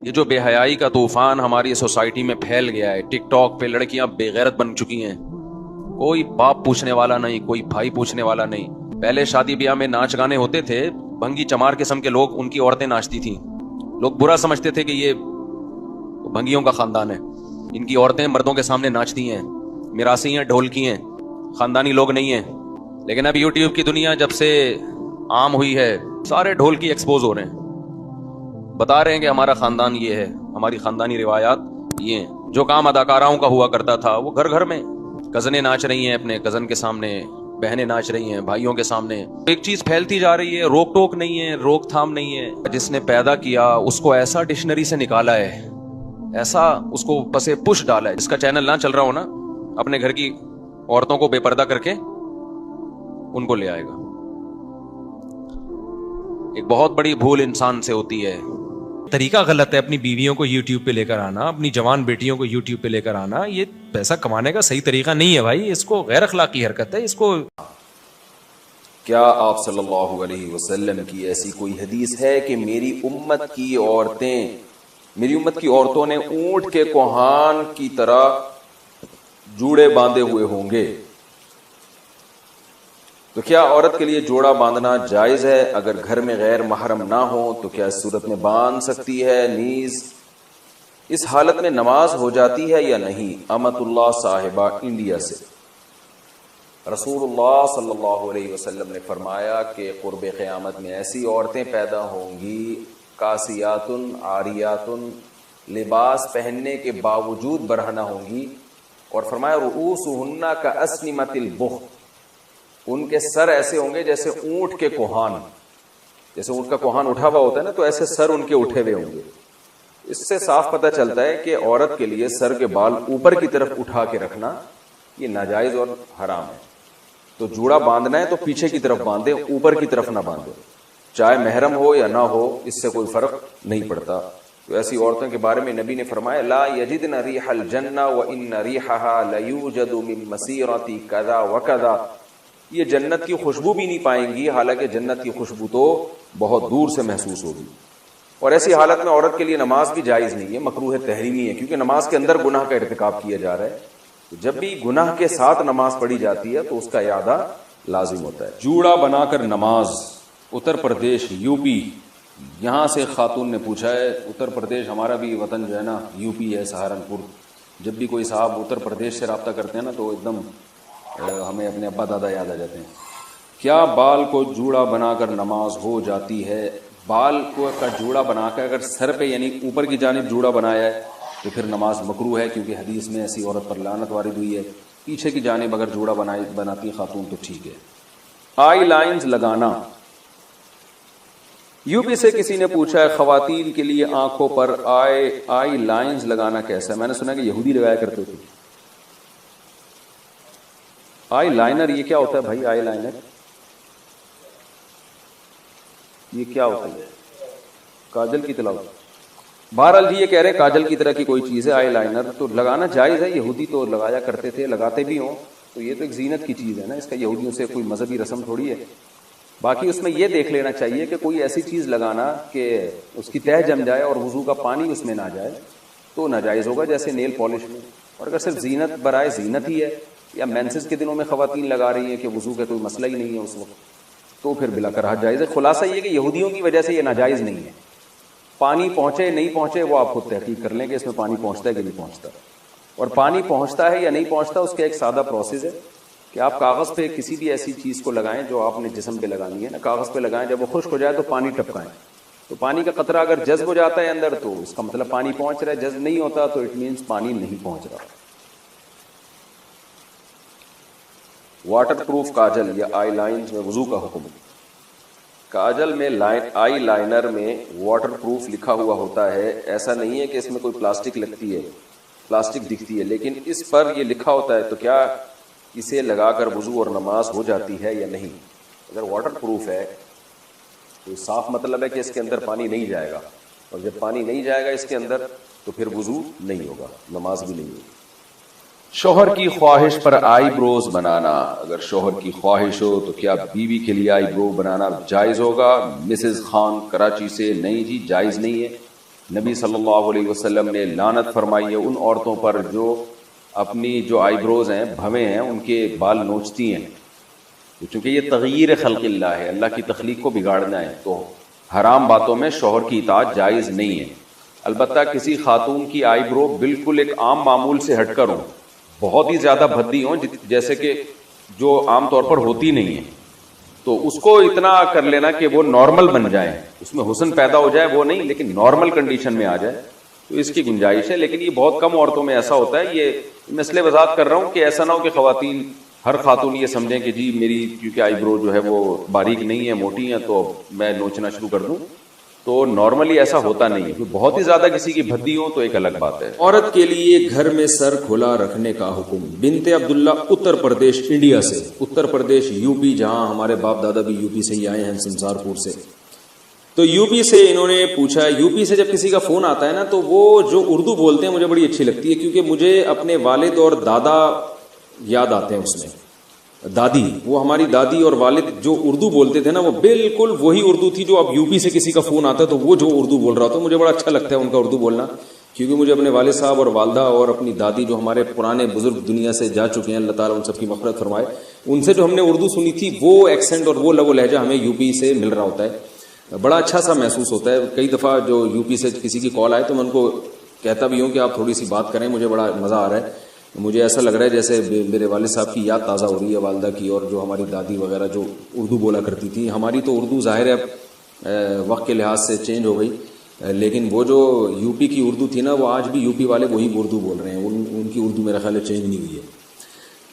یہ جو بے حیائی کا طوفان ہماری سوسائٹی میں پھیل گیا ہے، ٹک ٹاک پہ لڑکیاں بے غیرت بن چکی ہیں، کوئی باپ پوچھنے والا نہیں، کوئی بھائی پوچھنے والا نہیں۔ پہلے شادی بیاہ میں ناچ گانے ہوتے تھے، بھنگی چمار قسم کے لوگ، ان کی عورتیں ناچتی تھیں، لوگ برا سمجھتے تھے کہ یہ بھنگیوں کا خاندان ہے، ان کی عورتیں مردوں کے سامنے ناچتی ہیں، میراثی ہیں، ڈھولکی ہیں، خاندانی لوگ نہیں ہیں۔ لیکن اب یوٹیوب کی دنیا جب سے عام ہوئی ہے، سارے ڈھولکی ایکسپوز ہو رہے ہیں، بتا رہے ہیں کہ ہمارا خاندان یہ ہے، ہماری خاندانی روایات یہ ہیں۔ جو کام اداکاراؤں کا ہوا کرتا تھا وہ گھر گھر میں، کزنیں ناچ رہی ہیں اپنے کزن کے سامنے، بہنیں ناچ رہی ہیں بھائیوں کے سامنے۔ ایک چیز پھیلتی جا رہی ہے، روک ٹوک نہیں ہے، روک تھام نہیں ہے۔ جس نے پیدا کیا اس کو ایسا ڈکشنری سے نکالا ہے، ایسا اس کو پسے پش ڈالا ہے، جس کا چینل نہ چل رہا ہو نا، اپنے گھر کی عورتوں کو بے پردہ کر کے ان کو لے آئے گا۔ ایک بہت بڑی بھول انسان سے ہوتی ہے۔ طریقہ غلط ہے اپنی بیویوں کو یوٹیوب پہ لے کر آنا، اپنی جوان بیٹیوں کو یوٹیوب پہ لے کر آنا، یہ پیسہ کمانے کا صحیح طریقہ نہیں ہے بھائی، اس کو غیر اخلاقی حرکت ہے، اس کو۔ کیا آپ صلی اللہ علیہ وسلم کی ایسی کوئی حدیث ہے کہ میری امت کی عورتوں نے اونٹ کے کوہان کی طرح جوڑے باندھے ہوئے ہوں گے؟ تو کیا عورت کے لیے جوڑا باندھنا جائز ہے؟ اگر گھر میں غیر محرم نہ ہو تو کیا اس صورت میں باندھ سکتی ہے؟ نیز اس حالت میں نماز ہو جاتی ہے یا نہیں؟ امت اللہ صاحبہ انڈیا سے۔ رسول اللہ صلی اللہ علیہ وسلم نے فرمایا کہ قرب قیامت میں ایسی عورتیں پیدا ہوں گی، کاسیات عاریات، لباس پہننے کے باوجود برہنہ ہوں گی، اور فرمایا رؤوسہن کاسنمۃ البخت، ان کے سر ایسے ہوں گے جیسے اونٹ کے کوہان، جیسے اونٹ کا کوہان اٹھا ہوا ہوتا ہے نا، تو ایسے سر ان کے اٹھے ہوئے ہوں گے۔ اس سے صاف پتہ چلتا ہے کہ عورت کے لیے سر کے بال اوپر کی طرف اٹھا کے رکھنا یہ ناجائز اور حرام ہے۔ تو جوڑا باندھنا ہے تو پیچھے کی طرف باندھے، اوپر کی طرف نہ باندھے، چاہے محرم ہو یا نہ ہو، اس سے کوئی فرق نہیں پڑتا۔ تو ایسی عورتوں کے بارے میں نبی نے فرمایا لا یجدن ریح الجنہ وان ریحها لیوجد من مسیرۃ کذا وکذا، یہ جنت کی خوشبو بھی نہیں پائیں گی، حالانکہ جنت کی خوشبو تو بہت دور سے محسوس ہوگی۔ اور ایسی حالت میں عورت کے لیے نماز بھی جائز نہیں ہے، مکروہ تحریمی ہے، کیونکہ نماز کے اندر گناہ کا ارتکاب کیا جا رہا ہے۔ جب بھی گناہ کے ساتھ نماز پڑھی جاتی ہے تو اس کا اعادہ لازم ہوتا ہے۔ جوڑا بنا کر نماز، اتر پردیش یو پی، یہاں سے خاتون نے پوچھا ہے، اتر پردیش ہمارا بھی وطن جو ہے نا یو پی ہے، سہارنپور۔ جب بھی کوئی صاحب اتر پردیش سے رابطہ کرتے ہیں نا تو ایک دم ہمیں اپنے ابا دادا یاد آ جاتے ہیں۔ کیا بال کو جوڑا بنا کر نماز ہو جاتی ہے؟ بال کو کا جوڑا بنا کر اگر سر پہ یعنی اوپر کی جانب جوڑا بنایا ہے تو پھر نماز مکروہ ہے، کیونکہ حدیث میں ایسی عورت پر لعنت وارد ہوئی ہے۔ پیچھے کی جانب اگر جوڑا بناتی خاتون تو ٹھیک ہے۔ آئی لائنز لگانا، یو پی سے کسی نے پوچھا ہے خواتین کے لیے آنکھوں پر آئی لائنز لگانا کیسا ہے؟ میں نے سنا کہ یہودی لگایا کرتے تھے۔ آئی لائنر یہ کیا ہوتا ہے بھائی؟ آئی لائنر یہ کیا ہوتا ہے؟ کاجل کی طرح؟ بہرحال جی یہ کہہ رہے ہیں کاجل کی طرح کی کوئی چیز ہے آئی لائنر، تو لگانا جائز ہے، یہودی تو لگایا کرتے تھے، لگاتے بھی ہوں، تو یہ تو ایک زینت کی چیز ہے نا، اس کا یہودیوں سے کوئی مذہبی رسم تھوڑی ہے۔ باقی اس میں یہ دیکھ لینا چاہیے کہ کوئی ایسی چیز لگانا کہ اس کی تہ جم جائے اور وضو کا پانی اس میں نہ جائے تو ناجائز ہوگا، جیسے نیل پالش میں۔ اور اگر صرف زینت برائے زینت ہی ہے، یا مینسز کے دنوں میں خواتین لگا رہی ہیں کہ وضو کا کوئی مسئلہ ہی نہیں ہے اس وقت، تو پھر بلا کراہت جائز ہے۔ خلاصہ یہ کہ یہودیوں کی وجہ سے یہ ناجائز نہیں ہے۔ پانی پہنچے نہیں پہنچے وہ آپ خود تحقیق کر لیں کہ اس میں پانی پہنچتا ہے کہ نہیں پہنچتا، اور پانی پہنچتا ہے یا نہیں پہنچتا اس کا ایک سادہ پروسیس ہے کہ آپ کاغذ پہ کسی بھی ایسی چیز کو لگائیں جو آپ نے جسم پہ لگانی ہے نا، کاغذ پہ لگائیں، جب وہ خشک ہو جائے تو پانی ٹپکائیں، تو پانی کا قطرہ اگر جذب ہو جاتا ہے اندر تو اس کا مطلب پانی پہنچ رہا ہے، جذب نہیں ہوتا تو اٹ مینس پانی نہیں پہنچ رہا۔ واٹر پروف کاجل یا آئی لائنز میں وضو کا حکم۔ کاجل میں آئی لائنر میں واٹر پروف لکھا ہوا ہوتا ہے، ایسا نہیں ہے کہ اس میں کوئی پلاسٹک لگتی ہے، پلاسٹک دکھتی ہے، لیکن اس پر یہ لکھا ہوتا ہے، تو کیا اسے لگا کر وضو اور نماز ہو جاتی ہے یا نہیں؟ اگر واٹر پروف ہے تو صاف مطلب ہے کہ اس کے اندر پانی نہیں جائے گا، اور جب پانی نہیں جائے گا اس کے اندر تو پھر وضو نہیں ہوگا، نماز بھی نہیں ہوگی۔ شوہر کی خواہش پر آئی بروز بنانا، اگر شوہر کی خواہش ہو تو کیا بیوی کے لیے آئی برو بنانا جائز ہوگا؟ مسز خان کراچی سے، نہیں جی جائز نہیں ہے۔ نبی صلی اللہ علیہ وسلم نے لعنت فرمائی ہے ان عورتوں پر جو اپنی جو آئی بروز ہیں بھویں ہیں ان کے بال نوچتی ہیں، چونکہ یہ تغییر خلق اللہ ہے، اللہ کی تخلیق کو بگاڑنا ہے، تو حرام باتوں میں شوہر کی اطاعت جائز نہیں ہے۔ البتہ کسی خاتون کی آئی برو بالکل ایک عام معمول سے ہٹ کر ہو، بہت ہی زیادہ بھدی ہوں جیسے کہ جو عام طور پر ہوتی نہیں ہے، تو اس کو اتنا کر لینا کہ وہ نارمل بن جائے، اس میں حسن پیدا ہو جائے وہ نہیں، لیکن نارمل کنڈیشن میں آ جائے تو اس کی گنجائش ہے، لیکن یہ بہت کم عورتوں میں ایسا ہوتا ہے۔ یہ مسئلے وضاحت کر رہا ہوں کہ ایسا نہ ہو کہ خواتین ہر خاتون یہ سمجھیں کہ جی میری کیونکہ آئی برو جو ہے وہ باریک نہیں ہے، موٹی ہیں، تو میں نوچنا شروع کر دوں، تو نارملی ایسا ہوتا نہیں ہے۔ بہت ہی زیادہ کسی کی بھدی ہو تو ایک الگ بات ہے۔ عورت کے لیے گھر میں سر کھلا رکھنے کا حکم۔ بنت عبداللہ اتر پردیش انڈیا سے، اتر پردیش یو پی، جہاں ہمارے باپ دادا بھی یو پی سے ہی آئے ہیں، سنسار پور سے، تو یو پی سے انہوں نے پوچھا، یو پی سے جب کسی کا فون آتا ہے نا تو وہ جو اردو بولتے ہیں مجھے بڑی اچھی لگتی ہے، کیونکہ مجھے اپنے والد اور دادا یاد آتے ہیں اس میں۔ دادی، وہ ہماری دادی اور والد جو اردو بولتے تھے نا وہ بالکل وہی اردو تھی جو اب یو پی سے کسی کا فون آتا ہے تو وہ جو اردو بول رہا ہوتا ہے، مجھے بڑا اچھا لگتا ہے ان کا اردو بولنا، کیونکہ مجھے اپنے والد صاحب اور والدہ اور اپنی دادی جو ہمارے پرانے بزرگ دنیا سے جا چکے ہیں، اللہ تعالیٰ ان سب کی مغفرت فرمائے، ان سے جو ہم نے اردو سنی تھی وہ ایکسنٹ اور وہ لب و لہجہ ہمیں یو پی سے مل رہا ہوتا ہے، بڑا اچھا سا محسوس ہوتا ہے۔ کئی دفعہ جو یو پی سے کسی کی کال آئے تو میں ان کو کہتا بھی ہوں کہ آپ تھوڑی سی بات کریں، مجھے بڑا مزہ آ رہا ہے، مجھے ایسا لگ رہا ہے جیسے میرے والد صاحب کی یاد تازہ ہو رہی ہے، والدہ کی، اور جو ہماری دادی وغیرہ جو اردو بولا کرتی تھی۔ ہماری تو اردو ظاہر ہے وقت کے لحاظ سے چینج ہو گئی، لیکن وہ جو یو پی کی اردو تھی نا وہ آج بھی یو پی والے وہی اردو بول رہے ہیں، ان کی اردو میرا خیال ہے چینج نہیں ہوئی ہے۔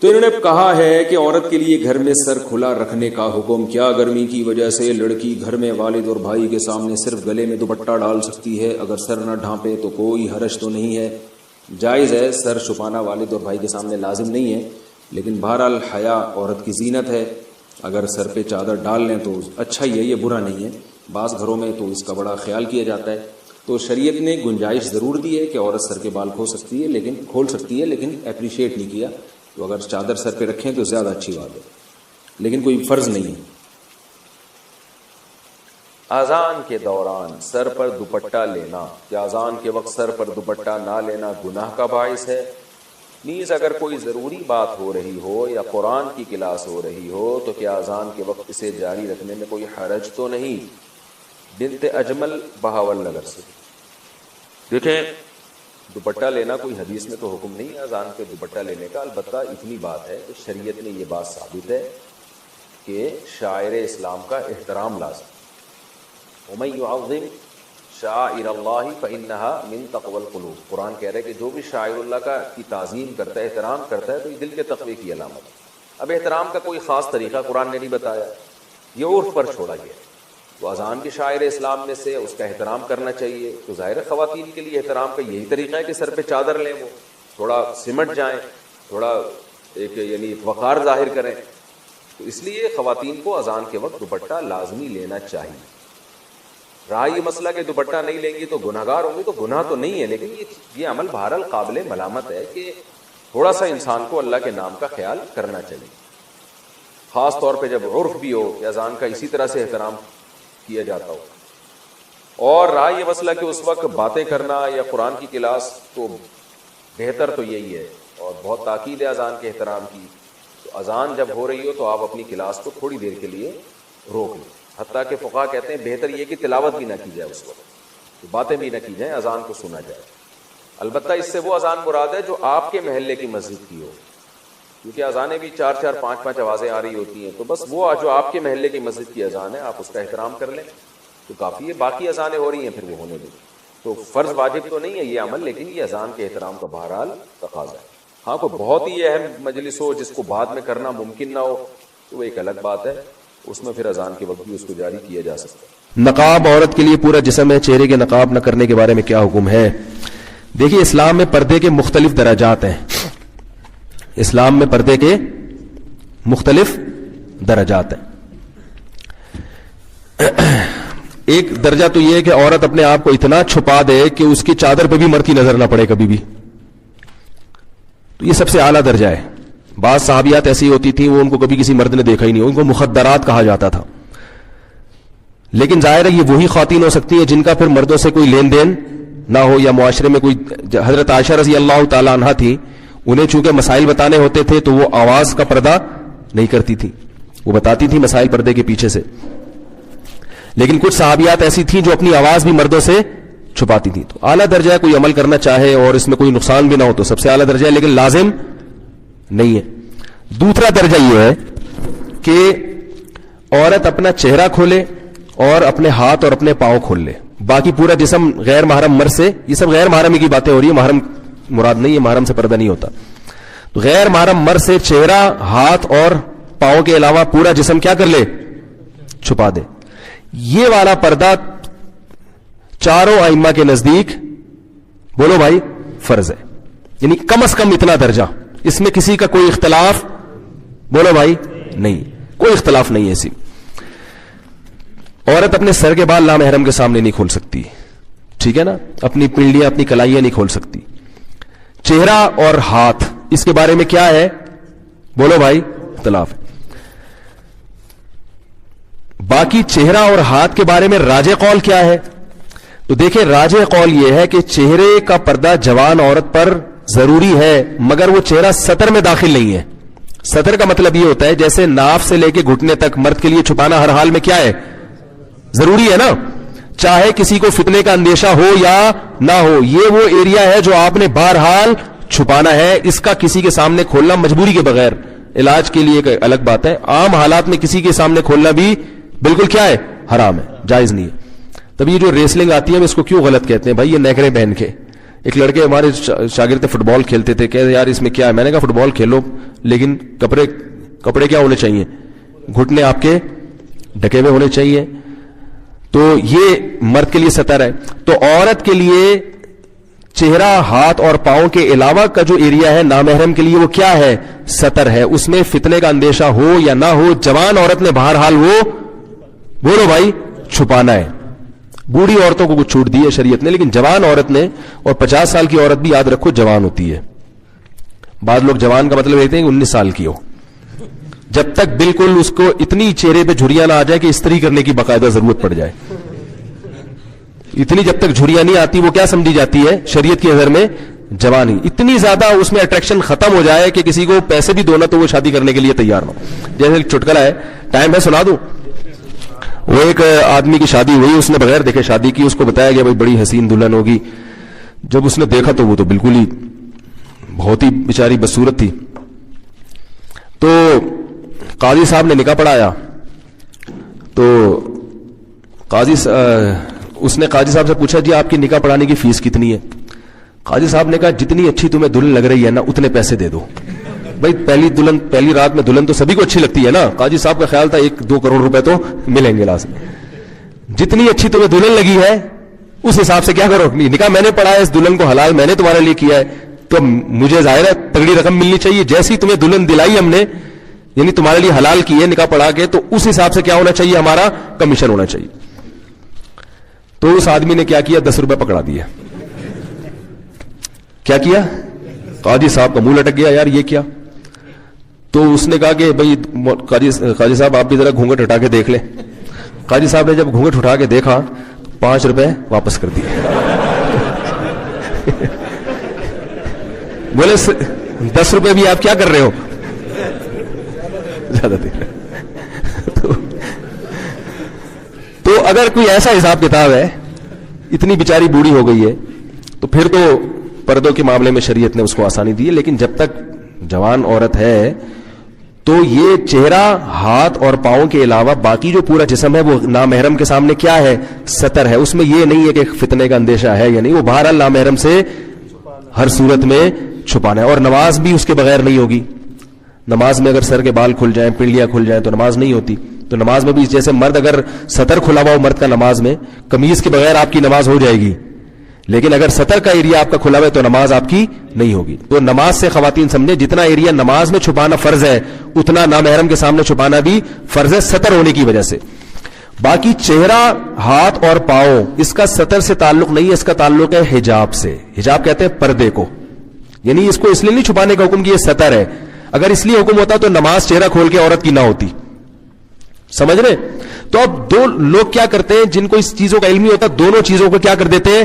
تو انہوں نے کہا ہے کہ عورت کے لیے گھر میں سر کھلا رکھنے کا حکم۔ کیا گرمی کی وجہ سے لڑکی گھر میں والد اور بھائی کے سامنے صرف گلے میں دوپٹہ ڈال سکتی ہے؟ اگر سر نہ ڈھانپے تو کوئی حرج تو نہیں ہے؟ جائز ہے، سر چھپانا والد اور بھائی کے سامنے لازم نہیں ہے، لیکن بہرحال حیا عورت کی زینت ہے، اگر سر پہ چادر ڈال لیں تو اچھا ہی ہے، یہ برا نہیں ہے۔ بعض گھروں میں تو اس کا بڑا خیال کیا جاتا ہے، تو شریعت نے گنجائش ضرور دی ہے کہ عورت سر کے بال کھول سکتی ہے، لیکن اپریشیٹ نہیں کیا، تو اگر چادر سر پہ رکھیں تو زیادہ اچھی بات ہے، لیکن کوئی فرض نہیں ہے۔ اذان کے دوران سر پر دوپٹہ لینا، کیا اذان کے وقت سر پر دوپٹہ نہ لینا گناہ کا باعث ہے؟ نیز اگر کوئی ضروری بات ہو رہی ہو یا قرآن کی کلاس ہو رہی ہو تو کیا اذان کے وقت اسے جاری رکھنے میں کوئی حرج تو نہیں؟ بنت اجمل بہاول نگر سے۔ دیکھیں، دوپٹہ لینا کوئی حدیث میں تو حکم نہیں ہے اذان پہ دوپٹہ لینے کا، البتہ اتنی بات ہے کہ شریعت نے یہ بات ثابت ہے کہ شاعر اسلام کا احترام لازم۔ وَمَن يُعَظِّمْ شَعَائِرَ اللَّهِ فَإِنَّهَا مِن تَقْوَى الْقُلُوبِ، قرآن کہہ رہا ہے کہ جو بھی شاعر اللہ کی تعظیم کرتا ہے، احترام کرتا ہے، تو یہ دل کے تقوی کی علامت ہے۔ اب احترام کا کوئی خاص طریقہ قرآن نے نہیں بتایا، یہ عرف پر چھوڑا گیا، تو اذان کے شاعر اسلام میں سے اس کا احترام کرنا چاہیے۔ تو ظاہر خواتین کے لیے احترام کا یہی طریقہ ہے کہ سر پہ چادر لیں، وہ تھوڑا سمٹ جائیں، تھوڑا ایک یعنی وقار ظاہر کریں، تو اس لیے خواتین کو اذان کے وقت دوپٹہ لازمی لینا چاہیے۔ رہا یہ مسئلہ کہ دوپٹہ نہیں لیں گی تو گناہ گار ہوں گے، تو گناہ تو نہیں ہے، لیکن یہ عمل بہرحال قابل ملامت ہے کہ تھوڑا سا انسان کو اللہ کے نام کا خیال کرنا چاہیے، خاص طور پہ جب عرف بھی ہو کہ اذان کا اسی طرح سے احترام کیا جاتا ہو۔ اور رہا یہ مسئلہ کہ اس وقت باتیں کرنا یا قرآن کی کلاس، تو بہتر تو یہی ہے، اور بہت تاکید ہے اذان کے احترام کی، تو اذان جب ہو رہی ہو تو آپ اپنی کلاس کو تھوڑی دیر کے لیے روک لیں، حتیٰ کہ فقہا کہتے ہیں بہتر یہ کہ تلاوت بھی نہ کی جائے اس وقت، باتیں بھی نہ کی جائیں، اذان کو سنا جائے۔ البتہ اس سے وہ اذان مراد ہے جو آپ کے محلے کی مسجد کی ہو، کیونکہ اذانیں بھی 4-4 5-5 آوازیں آ رہی ہوتی ہیں، تو بس وہ جو آپ کے محلے کی مسجد کی اذان ہے آپ اس کا احترام کر لیں تو کافی ہے۔ باقی اذانیں ہو رہی ہیں پھر وہ ہونے دیں، تو فرض واجب تو نہیں ہے یہ عمل، لیکن یہ اذان کے احترام کا بہرحال تقاضا ہے۔ ہاں کوئی بہت ہی اہم مجلس ہو جس کو بعد میں کرنا ممکن نہ ہو تو وہ ایک الگ بات ہے، اس میں پھر اذان کے وقت بھی اس کو جاری کیا جا سکتا ہے۔ نقاب عورت کے لیے پورا جسم ہے، چہرے کے نقاب نہ کرنے کے بارے میں کیا حکم ہے؟ دیکھیے، اسلام میں پردے کے مختلف درجات ہیں، اسلام میں پردے کے مختلف درجات ہیں۔ ایک درجہ تو یہ ہے کہ عورت اپنے آپ کو اتنا چھپا دے کہ اس کی چادر پہ بھی مرد کی نظر نہ پڑے کبھی بھی، تو یہ سب سے اعلیٰ درجہ ہے۔ بعض صحابیات ایسی ہوتی تھیں وہ ان کو کبھی کسی مرد نے دیکھا ہی نہیں، ان کو مخدرات کہا جاتا تھا، لیکن ظاہر ہے یہ وہی خواتین ہو سکتی ہیں جن کا پھر مردوں سے کوئی لین دین نہ ہو, یا معاشرے میں کوئی, حضرت عائشہ رضی اللہ تعالی عنہا تھی, انہیں چونکہ مسائل بتانے ہوتے تھے تو وہ آواز کا پردہ نہیں کرتی تھی, وہ بتاتی تھی مسائل پردے کے پیچھے سے. لیکن کچھ صحابیات ایسی تھیں جو اپنی آواز بھی مردوں سے چھپاتی تھی. تو اعلیٰ درجہ ہے, کوئی عمل کرنا چاہے اور اس میں کوئی نقصان بھی نہ ہو تو سب سے اعلیٰ درجہ ہے, لیکن لازم نہیں ہے. دوسرا درجہ یہ ہے کہ عورت اپنا چہرہ کھولے اور اپنے ہاتھ اور اپنے پاؤں کھول لے, باقی پورا جسم غیر محرم مرد سے, یہ سب غیر محرمی کی باتیں ہو رہی ہیں, محرم مراد نہیں ہے, محرم سے پردہ نہیں ہوتا. تو غیر محرم مرد سے چہرہ, ہاتھ اور پاؤں کے علاوہ پورا جسم کیا کر لے, چھپا دے. یہ والا پردہ چاروں ائمہ کے نزدیک, بولو بھائی, فرض ہے. یعنی کم از کم اتنا درجہ, اس میں کسی کا کوئی اختلاف, بولو بھائی, نہیں, کوئی اختلاف نہیں ہے. اسی عورت اپنے سر کے بال نامحرم کے سامنے نہیں کھول سکتی, ٹھیک ہے نا, اپنی پنڈلیاں, اپنی کلائیاں نہیں کھول سکتی. چہرہ اور ہاتھ, اس کے بارے میں کیا ہے, بولو بھائی, اختلاف ہے. باقی چہرہ اور ہاتھ کے بارے میں راجح قول کیا ہے؟ تو دیکھیں, راجح قول یہ ہے کہ چہرے کا پردہ جوان عورت پر ضروری ہے, مگر وہ چہرہ سطر میں داخل نہیں ہے. سطر کا مطلب یہ ہوتا ہے جیسے ناف سے لے کے گھٹنے تک مرد کے لیے چھپانا ہر حال میں کیا ہے, ضروری ہے نا, چاہے کسی کو فتنے کا اندیشہ ہو یا نہ ہو. یہ وہ ایریا ہے جو آپ نے بہرحال چھپانا ہے, اس کا کسی کے سامنے کھولنا مجبوری کے بغیر, علاج کے لیے ایک الگ بات ہے, عام حالات میں کسی کے سامنے کھولنا بھی بالکل کیا ہے, حرام ہے, جائز نہیں ہے. تب یہ جو ریسلنگ آتی ہے اس کو کیوں غلط کہتے ہیں بھائی, یہ نیکریں پہن کے. ایک لڑکے ہمارے شاگرد فٹ بال کھیلتے تھے, کہتے یار اس میں کیا ہے, میں نے کہا فٹ بال کھیلو لیکن کپڑے کیا ہونے چاہیے, گھٹنے آپ کے ڈھکے ہوئے ہونے چاہیے. تو یہ مرد کے لیے سطر ہے. تو عورت کے لیے چہرہ, ہاتھ اور پاؤں کے علاوہ کا جو ایریا ہے نامحرم کے لیے وہ کیا ہے, سطر ہے. اس میں فتنے کا اندیشہ ہو یا نہ ہو, جوان عورت نے بہرحال وہ, بولو بھائی, چھپانا ہے. بوڑھی عورتوں کو کچھ چھوٹ دی ہے شریعت نے, لیکن جوان عورت نے, اور 50 سال کی عورت بھی یاد رکھو جوان ہوتی ہے. بعض لوگ جوان کا مطلب لیتے ہیں کہ 19 سال کی ہو, جب تک بالکل اس کو اتنی چہرے پہ جھریاں نہ آ جائے کہ استری کرنے کی باقاعدہ ضرورت پڑ جائے, اتنی جب تک جھریاں نہیں آتی وہ کیا سمجھی جاتی ہے شریعت کی نظر میں, جوانی. اتنی زیادہ اس میں اٹریکشن ختم ہو جائے کہ کسی کو پیسے بھی دو نا تو وہ شادی کرنے کے لیے تیار ہو. جیسے ایک چٹکلا ہے, ٹائم ہے سنا دوں. وہ ایک آدمی کی شادی ہوئی, اس نے بغیر دیکھے شادی کی, اس کو بتایا گیا بھائی بڑی حسین دلہن ہوگی. جب اس نے دیکھا تو وہ تو بالکل ہی بہت ہی بیچاری بدصورت تھی. تو قاضی صاحب نے نکاح پڑھایا. تو اس نے قاضی صاحب سے پوچھا جی آپ کی نکاح پڑھانے کی فیس کتنی ہے؟ قاضی صاحب نے کہا جتنی اچھی تمہیں دلہن لگ رہی ہے نا اتنے پیسے دے دو. بھائی پہلی رات میں دلہن تو سبھی کو اچھی لگتی ہے نا, قاضی صاحب کا خیال تھا 1-2 کروڑ روپے تو ملیں گے لازم. جتنی اچھی تمہیں دلہن لگی ہے اس حساب سے کیا کرو, نکاح میں نے پڑھا ہے, اس دلہن کو حلال میں نے تمہارے لیے کیا ہے, تو مجھے ظاہر ہے تگڑی رقم ملنی چاہیے. جیسی تمہیں دلہن دلائی ہم نے, یعنی تمہارے لیے حلال کی ہے نکاح پڑھا کے, تو اس حساب سے کیا ہونا چاہیے, ہمارا کمیشن ہونا چاہیے. تو اس آدمی نے کیا کیا, 10 روپے پکڑا دیا. کیا کیا, قاضی صاحب کا منہ لٹک گیا, یار یہ کیا. تو اس نے کہا کہ بھائی قاضی صاحب آپ بھی ذرا گھونگٹ ہٹا کے دیکھ لیں. قاضی صاحب نے جب گھونگٹ اٹھا کے دیکھا 5 روپے واپس کر دیے. بولے 10 روپے بھی آپ کیا کر رہے ہو, زیادہ دے. تو اگر کوئی ایسا حساب کتاب ہے, اتنی بیچاری بوڑھی ہو گئی ہے, تو پھر تو پردوں کے معاملے میں شریعت نے اس کو آسانی دی ہے. لیکن جب تک جوان عورت ہے تو یہ چہرہ, ہاتھ اور پاؤں کے علاوہ باقی جو پورا جسم ہے وہ نامحرم کے سامنے کیا ہے, سطر ہے. اس میں یہ نہیں ہے کہ فتنے کا اندیشہ ہے یا نہیں, وہ بہرحال نامحرم سے ہر صورت میں چھپانا ہے. اور نماز بھی اس کے بغیر نہیں ہوگی. نماز میں اگر سر کے بال کھل جائیں, پنڈلیاں کھل جائیں تو نماز نہیں ہوتی. تو نماز میں بھی جیسے مرد اگر سطر کھلا ہوا ہو مرد کا نماز میں, قمیض کے بغیر آپ کی نماز ہو جائے گی, لیکن اگر سطر کا ایریا آپ کا کھلا ہوا ہے تو نماز آپ کی نہیں ہوگی. تو نماز سے خواتین سمجھیں, جتنا ایریا نماز میں چھپانا فرض ہے اتنا نامحرم کے سامنے چھپانا بھی فرض ہے, سطر ہونے کی وجہ سے. باقی چہرہ, ہاتھ اور پاؤں, اس کا سطر سے تعلق نہیں ہے, اس کا تعلق ہے حجاب سے. حجاب کہتے ہیں پردے کو, یعنی اس کو اس لیے نہیں چھپانے کا حکم کہ یہ سطر ہے. اگر اس لیے حکم ہوتا تو نماز چہرہ کھول کے عورت کی نہ ہوتی, سمجھ رہے. تو اب دو لوگ کیا کرتے ہیں, جن کو اس چیزوں کا علم نہیں ہوتا, دونوں چیزوں کو کیا کر دیتے ہیں,